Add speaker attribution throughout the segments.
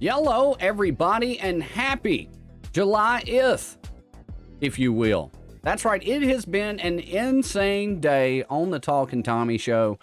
Speaker 1: Hello, everybody, and happy July-th, if you will. That's right, it has been an insane day on the Talkin' Tommy show.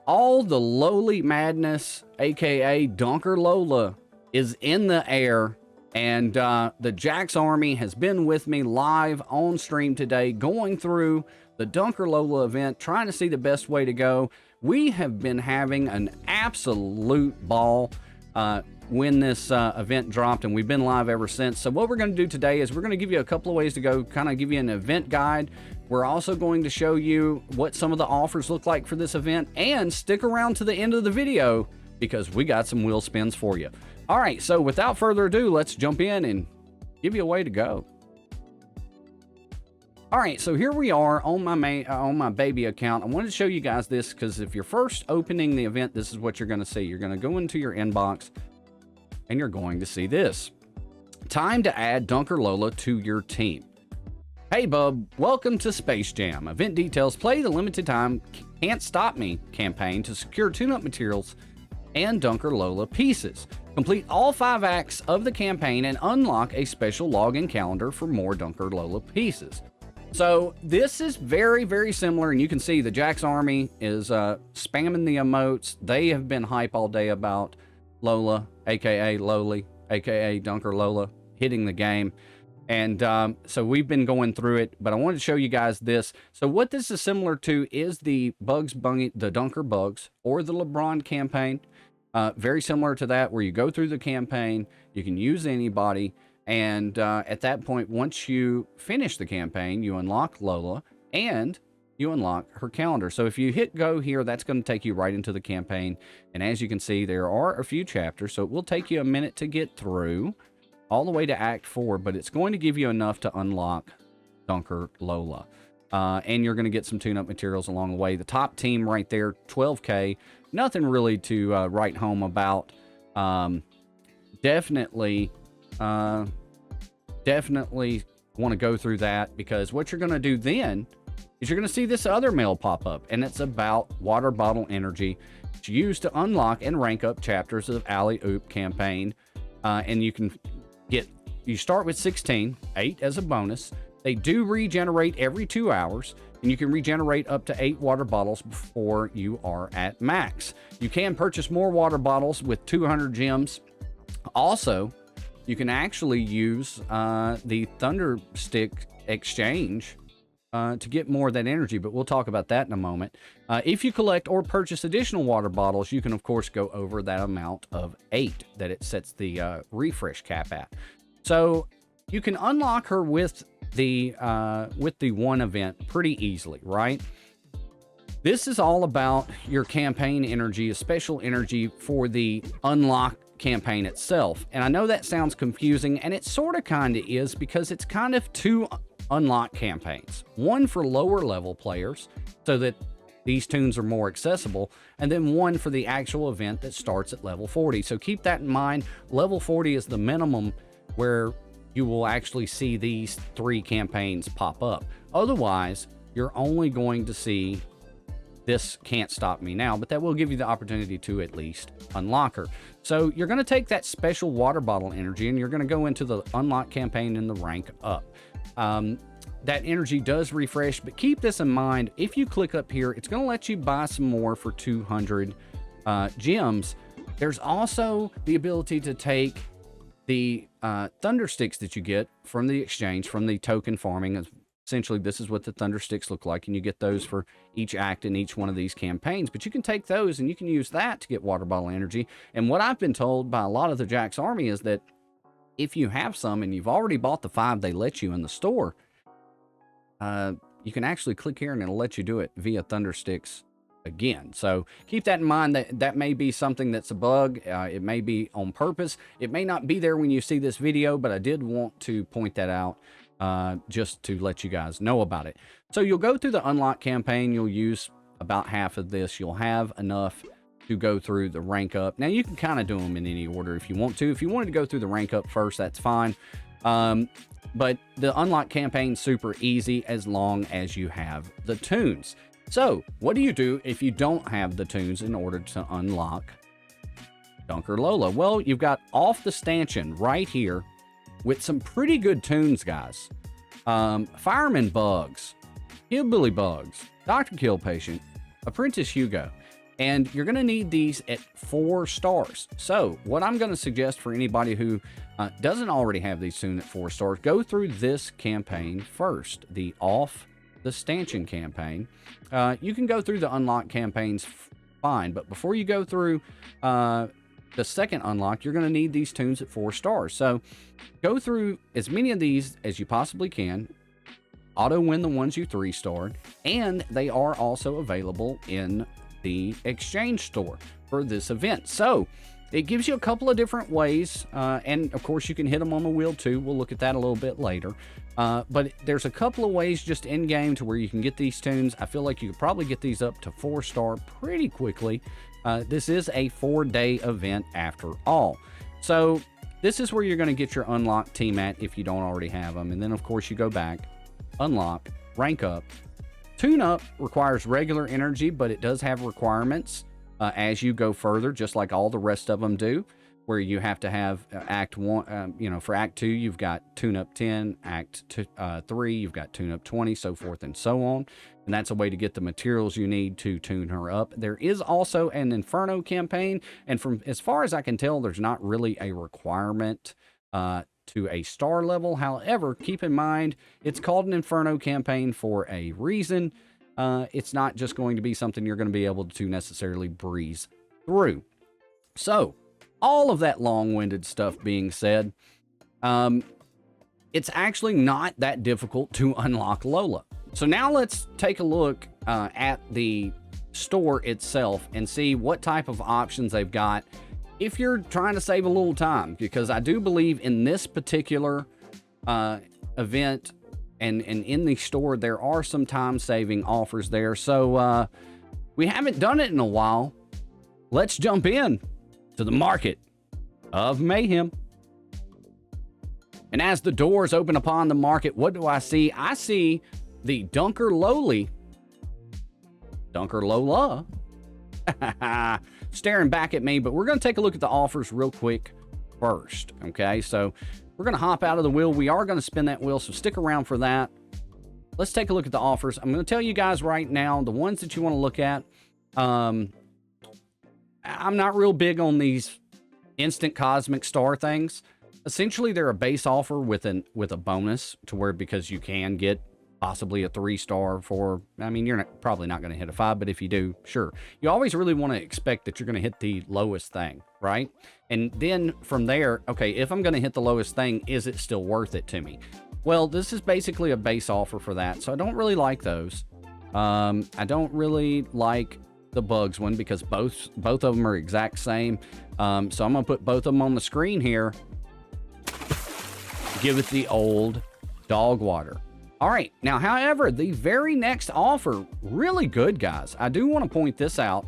Speaker 1: All the lowly madness, aka Dunker Lola, is in the air, and the Jax Army has been with me live on stream today, going through the Dunker Lola event, trying to see the best way to go. We have been having an absolute ball when this event dropped, and we've been live ever since. So what we're going to do today is we're going to give you a couple of ways to go, kind of give you an event guide. We're also going to show you what some of the offers look like for this event, and stick around to the end of the video because we got some wheel spins for you. All right, so without further ado, let's jump in and give you a way to go. All right, so here we are on my baby account. I wanted to show you guys this because if you're first opening the event, this is what you're going to see. You're going to go into your inbox and you're going to see this. Time to add Dunker Lola to your team. Hey bub, welcome to Space Jam. Event details: play the limited time Can't Stop Me campaign to secure tune-up materials and Dunker Lola pieces. Complete all 5 acts of the campaign and unlock a special login calendar for more Dunker Lola pieces. So this is very, very similar, and you can see the Jax Army is spamming the emotes. They have been hype all day about Lola, aka Loli, aka Dunker Lola, hitting the game. And so we've been going through it, but I wanted to show you guys this. So what this is similar to is the the Dunker Bugs, or the LeBron campaign. Very similar to that, where you go through the campaign, you can use anybody, and at that point, once you finish the campaign, you unlock Lola, and you unlock her calendar. So if you hit go here, that's going to take you right into the campaign. And as you can see, there are a few chapters, so it will take you a minute to get through all the way to Act 4, but it's going to give you enough to unlock Dunker Lola. And you're going to get some tune-up materials along the way. The top team right there, 12K. Nothing really to write home about. Definitely want to go through that, because what you're going to do then is you're going to see this other mail pop up, and it's about water bottle energy. It's used to unlock and rank up chapters of Alley Oop campaign. And you start with 16, 8 as a bonus. They do regenerate every 2 hours, and you can regenerate up to 8 water bottles before you are at max. You can purchase more water bottles with 200 gems. Also, you can actually use the Thunder Stick exchange to get more of that energy, but we'll talk about that in a moment. If you collect or purchase additional water bottles, you can of course go over that amount of 8 that it sets the refresh cap at. So you can unlock her with the one event pretty easily, right? This is all about your campaign energy, a special energy for the unlock campaign itself. And I know that sounds confusing, and it sort of kind of is, because it's kind of 2 unlock campaigns. One for lower level players, so that these tunes are more accessible, and then one for the actual event that starts at level 40. So keep that in mind. Level 40 is the minimum where you will actually see these 3 campaigns pop up. Otherwise, you're only going to see this Can't Stop Me Now, but that will give you the opportunity to at least unlock her. So you're going to take that special water bottle energy, and you're going to go into the unlock campaign and the rank up. That energy does refresh, but keep this in mind. If you click up here, it's going to let you buy some more for 200 gems. There's also the ability to take the Thunder Sticks that you get from the exchange, from the token farming. Essentially, this is what the Thunder Sticks look like, and you get those for each act in each one of these campaigns. But you can take those and you can use that to get water bottle energy. And what I've been told by a lot of the Jax Army is that if you have some and you've already bought the 5 they let you in the store, you can actually click here and it'll let you do it via Thunder Sticks again. So keep that in mind. That may be something that's a bug. It may be on purpose. It may not be there when you see this video, but I did want to point that out just to let you guys know about it. So you'll go through the unlock campaign. You'll use about half of this. You'll have enough to go through the rank up. Now you can kind of do them in any order if you want to. If you wanted to go through the rank up first, that's fine. But the unlock campaign's super easy as long as you have the tunes. So what do you do if you don't have the tunes in order to unlock Dunker Lola? Well, you've got Off the Stanchion right here with some pretty good tunes, guys. Fireman Bugs, Hillbilly Bugs, Dr. Kill Patient, Apprentice Hugo. And you're going to need these at 4 stars. So what I'm going to suggest for anybody who doesn't already have these tuned at 4 stars, go through this campaign first, the Off the Stanchion campaign. You can go through the unlock campaigns fine, but before you go through the second unlock, you're going to need these tunes at 4 stars. So go through as many of these as you possibly can. Auto win the ones you 3-starred, and they are also available in the exchange store for this event. So it gives you a couple of different ways, and of course you can hit them on the wheel too. We'll look at that a little bit later, but there's a couple of ways just in game to where you can get these tunes. I feel like you could probably get these up to 4-star pretty quickly. This is a 4-day event after all, so this is where you're going to get your unlocked team at if you don't already have them. And then of course you go back, unlock, rank up. Tune up requires regular energy, but it does have requirements as you go further, just like all the rest of them do, where you have to have Act 1, for Act 2, you've got Tune Up 10, Act 3, you've got Tune Up 20, so forth and so on. And that's a way to get the materials you need to tune her up. There is also an Inferno campaign, and from as far as I can tell, there's not really a requirement to a star level. However, keep in mind, it's called an Inferno campaign for a reason. It's not just going to be something you're going to be able to necessarily breeze through. So, all of that long-winded stuff being said, it's actually not that difficult to unlock Lola. So now let's take a look at the store itself and see what type of options they've got if you're trying to save a little time, because I do believe in this particular event and in the store, there are some time-saving offers there. So we haven't done it in a while. Let's jump in to the market of Mayhem. And as the doors open upon the market, what do I see? I see the Dunker Lola staring back at me, but we're going to take a look at the offers real quick first. Okay, so we're going to hop out of the wheel. We are going to spin that wheel, so stick around for that. Let's take a look at the offers. I'm going to tell you guys right now, the ones that you want to look at. I'm not real big on these instant cosmic star things. Essentially, they're a base offer with a bonus to where, because you can get possibly a 3-star for, I mean, you're probably not going to hit a 5, but if you do, sure. You always really want to expect that you're going to hit the lowest thing, right? And then from there, okay, if I'm going to hit the lowest thing, is it still worth it to me? Well, this is basically a base offer for that, so I don't really like those. I don't really like the Bugs one because both of them are exact same. So I'm going to put both of them on the screen here. Give it the old dog water. All right, now, however, the very next offer, really good, guys. I do want to point this out.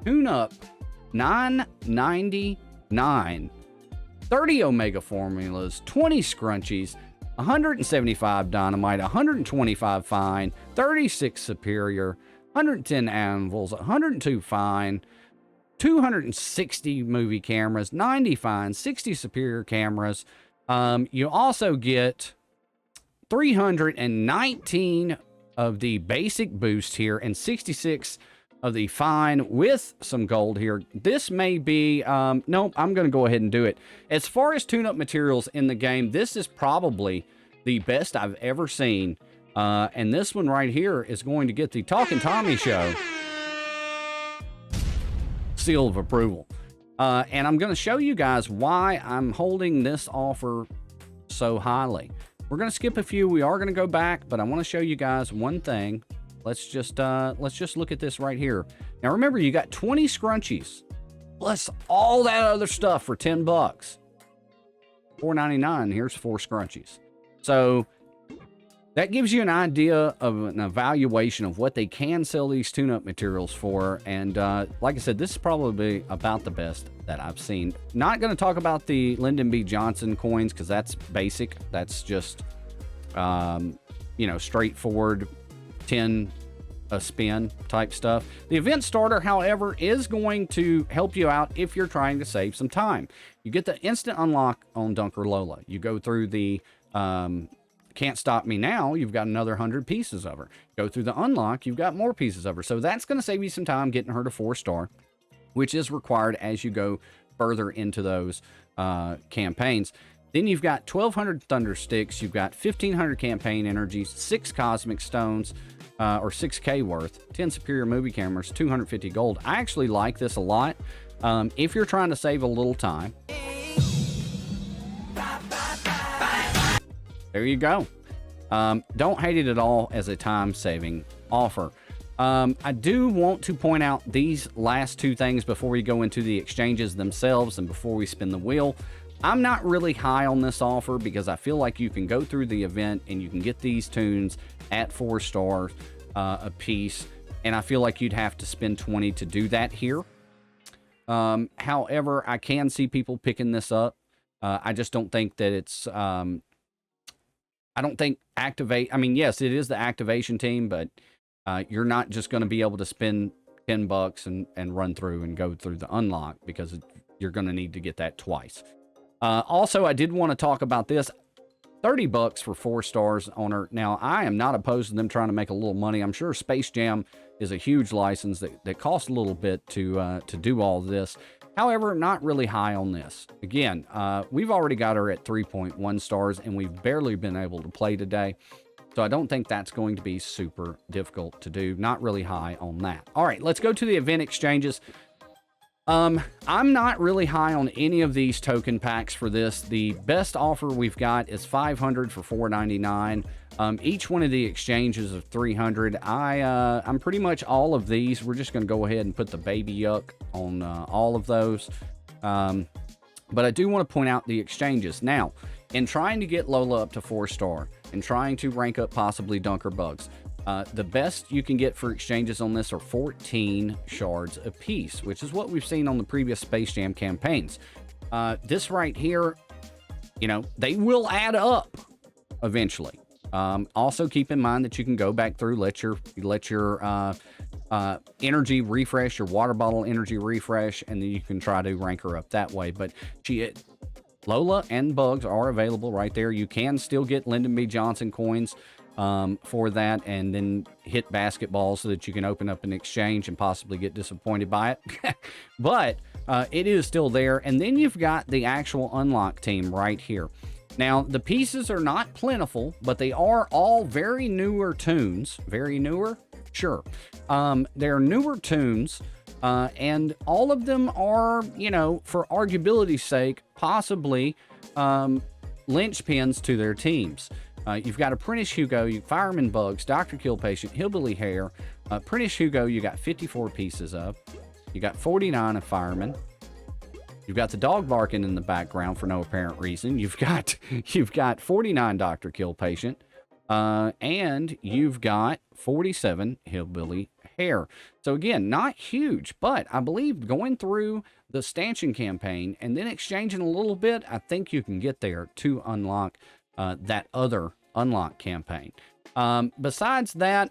Speaker 1: Tune up $9.99, 30 Omega formulas, 20 scrunchies, 175 dynamite, 125 fine, 36 superior, 110 anvils, 102 fine, 260 movie cameras, 90 fine, 60 superior cameras. You also get 319 of the basic boost here and 66 of the fine with some gold here. This may be, nope, I'm going to go ahead and do it. As far as tune-up materials in the game, this is probably the best I've ever seen. And this one right here is going to get the Talkin' Tommy Show seal of approval. And I'm going to show you guys why I'm holding this offer so highly. We're going to skip a few. We are going to go back, but I want to show you guys one thing. Let's just look at this right here. Now, remember, you got 20 scrunchies plus all that other stuff for $10. $4.99. Here's 4 scrunchies. So that gives you an idea of an evaluation of what they can sell these tune-up materials for. And like I said, this is probably about the best that I've seen. Not going to talk about the Lyndon B. Johnson coins because that's basic. That's just, straightforward 10 a spin type stuff. The event starter, however, is going to help you out if you're trying to save some time. You get the instant unlock on Dunker Lola. You go through the Can't Stop Me Now, you've got another 100 pieces of her. Go through the unlock, you've got more pieces of her. So that's going to save you some time getting her to 4-star, which is required as you go further into those campaigns. Then you've got 1,200 Thunder Sticks, you've got 1,500 campaign energies, 6 Cosmic Stones, or 6K worth, 10 Superior Movie Cameras, 250 gold. I actually like this a lot. If you're trying to save a little time. There you go. Don't hate it at all as a time-saving offer. I do want to point out these last 2 things before we go into the exchanges themselves and before we spin the wheel. I'm not really high on this offer because I feel like you can go through the event and you can get these tunes at 4 stars a piece, and I feel like you'd have to spend 20 to do that here. However, I can see people picking this up. I just don't think that it's... I don't think I mean, yes, it is the activation team, but you're not just going to be able to spend $10 and run through and go through the unlock, because you're going to need to get that twice. Also, I did want to talk about this. $30 for 4 stars on her. Now, I am not opposed to them trying to make a little money. I'm sure Space Jam is a huge license that costs a little bit to do all this. However, not really high on this. Again, we've already got her at 3.1 stars, and we've barely been able to play today. So I don't think that's going to be super difficult to do. Not really high on that. All right, let's go to the event exchanges. I'm not really high on any of these token packs for this. The best offer we've got is 500 for $4.99. Each one of the exchanges of 300. I'm pretty much all of these. We're just going to go ahead and put the baby yuck on all of those. But I do want to point out the exchanges. Now, in trying to get Lola up to 4-star and trying to rank up possibly Dunker Bugs, the best you can get for exchanges on this are 14 shards apiece, which is what we've seen on the previous Space Jam campaigns. This right here, you know, they will add up eventually. Also keep in mind that you can go back through, let your energy refresh, your water bottle energy refresh, and then you can try to rank her up that way. But Lola and Bugs are available right there. You can still get Lyndon B. Johnson coins for that, and then hit basketball so that you can open up an exchange and possibly get disappointed by it. But it is still there. And then you've got the actual unlock team right here. Now, the pieces are not plentiful, but they are all very newer tunes. Very newer? Sure. They're newer tunes, and all of them are, you know, for arguability's sake, possibly linchpins to their teams. You've got Apprentice Hugo, Fireman Bugs, Dr. Kill Patient, Hillbilly Hare. Apprentice Hugo, you got 54 pieces of. You got 49 of Fireman. You've got the dog barking in the background for no apparent reason. You've got 49 Dr. Kill Patient. And you've got 47 Hillbilly Hare. So again, not huge, but I believe going through the stanchion campaign and then exchanging a little bit, I think you can get there to unlock that other unlock campaign. Besides that,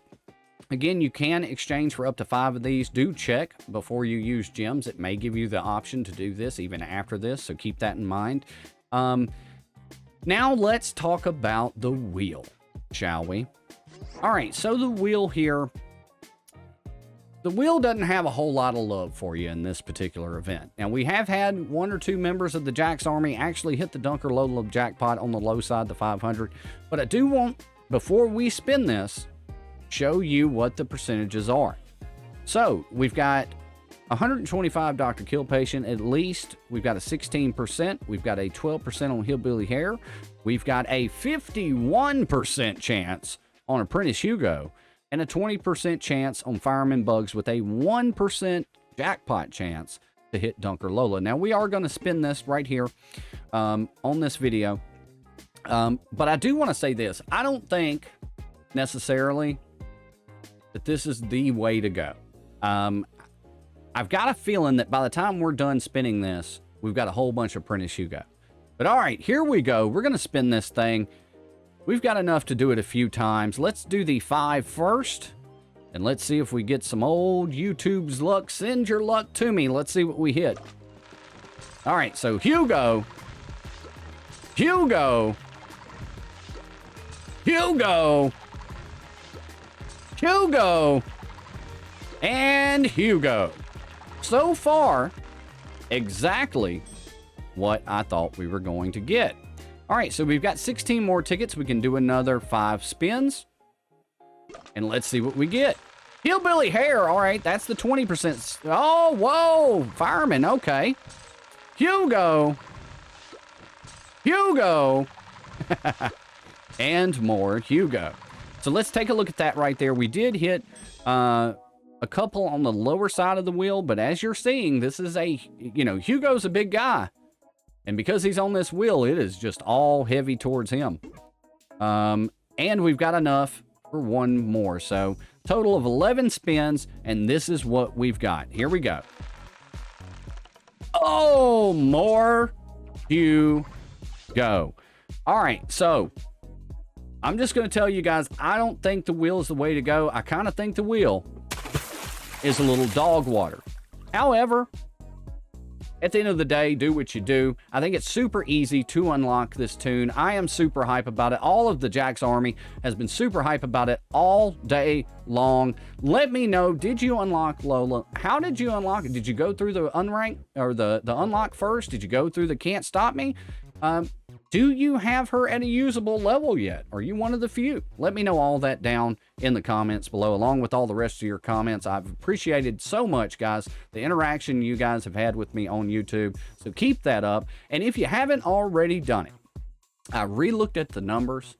Speaker 1: again, you can exchange for up to 5 of these. Do check before you use gems. It may give you the option to do this even after this, so keep that in mind. Now let's talk about the wheel, shall we? All right, so the wheel here. The wheel doesn't have a whole lot of love for you in this particular event. Now, we have had 1 or 2 members of the Jax Army actually hit the Dunker Lola jackpot on the low side, the 500. But I do want, before we spin this, show you what the percentages are. So, we've got 125 Dr. Kill Patient at least. We've got a 16%. We've got a 12% on Hillbilly Hare. We've got a 51% chance on Apprentice Hugo. And a 20% chance on Fireman Bugs with a 1% jackpot chance to hit Dunker Lola. Now, we are going to spin this right here on this video. But I do want to say this. I don't think necessarily that this is the way to go. I've got a feeling that by the time we're done spinning this, we've got a whole bunch of Apprentice Hugo. But all right, here we go. We're going to spin this thing. We've got enough to do it a few times. Let's do the 5 first. And let's see if we get some old YouTube's luck. Send your luck to me. Let's see what we hit. All right, so Hugo. Hugo. Hugo. Hugo. And Hugo. So far, exactly what I thought we were going to get. All right, so we've got 16 more tickets. We can do another 5 spins. And let's see what we get. Hillbilly hair. All right, that's the 20%. Oh, whoa. Fireman. Okay. Hugo. Hugo. And more Hugo. So let's take a look at that right there. We did hit a couple on the lower side of the wheel, but as you're seeing, this is a, Hugo's a big guy. And because he's on this wheel, it is just all heavy towards him. And we've got enough for one more. So total of 11 spins, and this is what we've got. Here we go. Oh, more Hugo. All right, so I'm just going to tell you guys, I don't think the wheel is the way to go. I kind of think the wheel is a little dog water. However, at the end of the day, do what you do. I think it's super easy to unlock this tune. I am super hype about it. All of the Jack's Army has been super hype about it all day long. Let me know, did you unlock Lola? How did you unlock it? Did you go through the unrank or the unlock first? Did you go through the can't stop me? Do you have her at a usable level yet? Are you one of the few? Let me know all that down in the comments below, along with all the rest of your comments. I've appreciated so much, guys, the interaction you guys have had with me on YouTube. So keep that up. And if you haven't already done it, I re-looked at the numbers.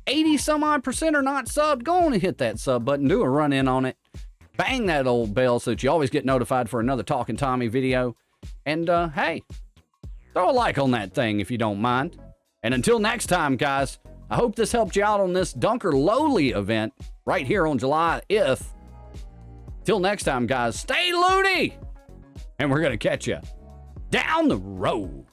Speaker 1: 80-some-odd% are not subbed. Go on and hit that sub button. Do a run-in on it. Bang that old bell so that you always get notified for another Talking Tommy video. And, hey, throw a like on that thing if you don't mind. And until next time, guys, I hope this helped you out on this Dunker Lowly event right here on July 5th. Till next time, guys, stay loony, and we're going to catch you down the road.